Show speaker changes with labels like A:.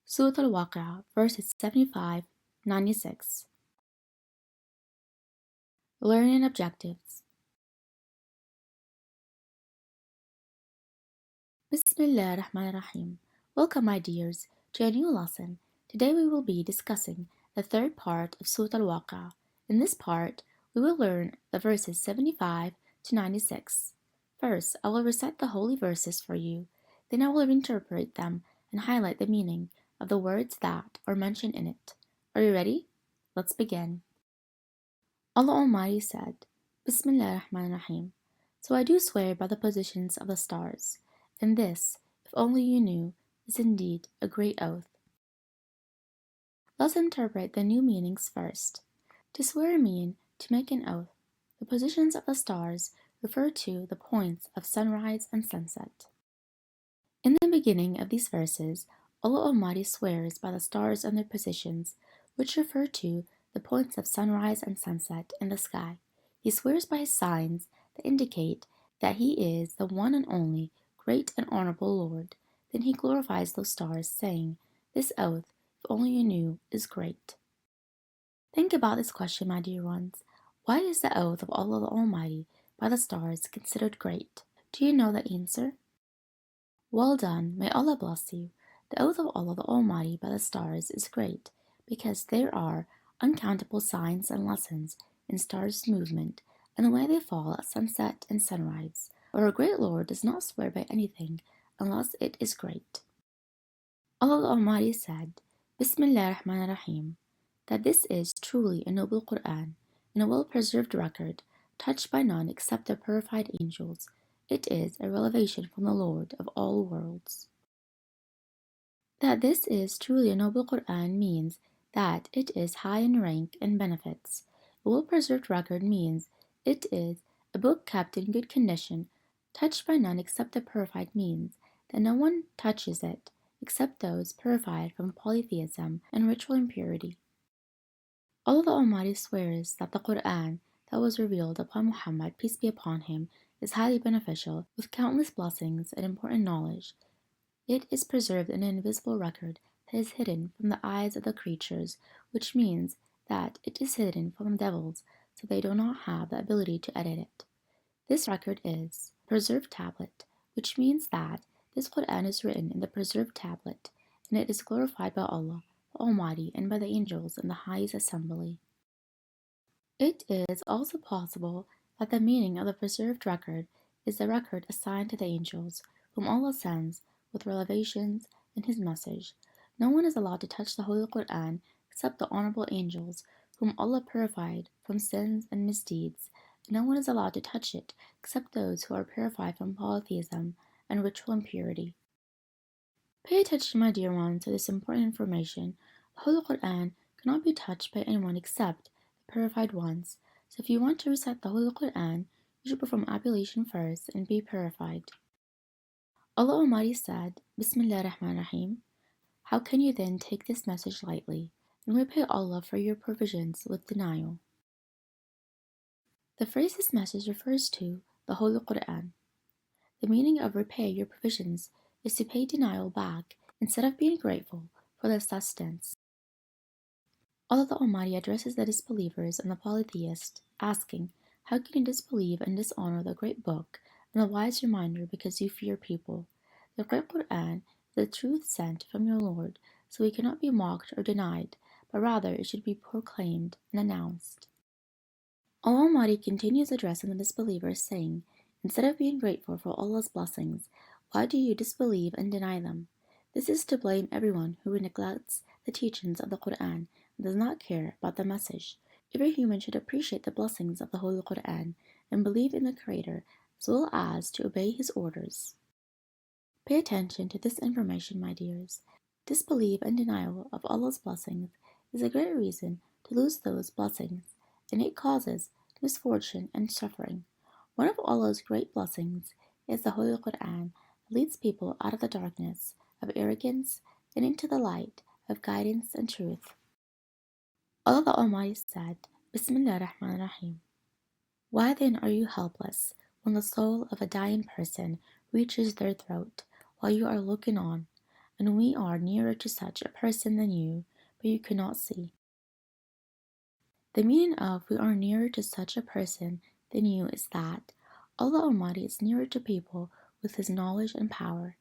A: Surah Al-Waqi'ah, verses 75-96. Learning objectives. Bismillah ar-Rahman ar-Rahim. Welcome, my dears, to a new lesson. Today we will be discussing the third part of Surah Al-Waqi'ah. In this part, we will learn the verses 75 to 96. First, I will recite the holy verses for you. Then I will interpret them and highlight the meaning of the words that are mentioned in it. Are you ready? Let's begin. Allah Almighty said, Bismillah ar-Rahman ar-Rahim. So I do swear by the positions of the stars, and this, if only you knew, is indeed a great oath. Let's interpret the new meanings first. To swear mean to make an oath. The positions of the stars refer to the points of sunrise and sunset. In the beginning of these verses, Allah Almighty swears by the stars and their positions, which refer to the points of sunrise and sunset in the sky. He swears by his signs that indicate that he is the one and only great and honorable Lord. Then he glorifies those stars, saying, This oath, if only you knew, is great. Think about this question, my dear ones. Why is the oath of Allah the Almighty by the stars considered great? Do you know the answer? Well done, may Allah bless you. The oath of Allah the Almighty by the stars is great, because there are uncountable signs and lessons in stars' movement and the way they fall at sunset and sunrise. Our great Lord does not swear by anything unless it is great. Allah the Almighty said, Bismillah ar-Rahman ar-Rahim, that this is truly a noble Quran and a well-preserved record, touched by none except the purified angels. It is a revelation from the Lord of all worlds. That this is truly a noble Quran means that it is high in rank and benefits. A well-preserved record means it is a book kept in good condition, touched by none except the purified means that no one touches it except those purified from polytheism and ritual impurity. Allah the Almighty swears that the Quran that was revealed upon Muhammad, peace be upon him, is highly beneficial, with countless blessings and important knowledge. It is preserved in an invisible record that is hidden from the eyes of the creatures, which means that it is hidden from the devils, so they do not have the ability to edit it. This record is a preserved tablet, which means that this Quran is written in the preserved tablet, and it is glorified by Allah the Almighty and by the angels in the highest assembly. It is also possible that the meaning of the preserved record is the record assigned to the angels, whom Allah sends with revelations in His message. No one is allowed to touch the Holy Quran except the honorable angels, whom Allah purified from sins and misdeeds. No one is allowed to touch it except those who are purified from polytheism and ritual impurity. Pay attention, my dear ones, to this important information. The Holy Quran cannot be touched by anyone except the purified ones. So if you want to recite the Holy Quran, you should perform ablution first and be purified. Allah Almighty said, Bismillah ar-Rahman ar-Rahim. How can you then take this message lightly and repay Allah for your provisions with denial? The phrase this message refers to the Holy Quran. The meaning of repay your provisions is to pay denial back instead of being grateful for the sustenance. Allah the Almighty addresses the disbelievers and the polytheists, asking, How can you disbelieve and dishonor the great book and the wise reminder because you fear people? The great Quran is the truth sent from your Lord, so it cannot be mocked or denied, but rather it should be proclaimed and announced. Allah Almighty continues addressing the disbelievers, saying, Instead of being grateful for Allah's blessings, why do you disbelieve and deny them? This is to blame everyone who neglects the teachings of the Quran and does not care about the message. Every human should appreciate the blessings of the Holy Quran and believe in the Creator as well as to obey His orders. Pay attention to this information, my dears. Disbelief and denial of Allah's blessings is a great reason to lose those blessings, and it causes misfortune and suffering. One of Allah's great blessings is the Holy Quran that leads people out of the darkness of arrogance and into the light of guidance and truth. Allah the Almighty said, Bismillah ar-Rahman ar-Rahim. Why then are you helpless when the soul of a dying person reaches their throat while you are looking on? and we are nearer to such a person than you, but you cannot see. The meaning of we are nearer to such a person than you is that Allah Almighty is nearer to people with His knowledge and power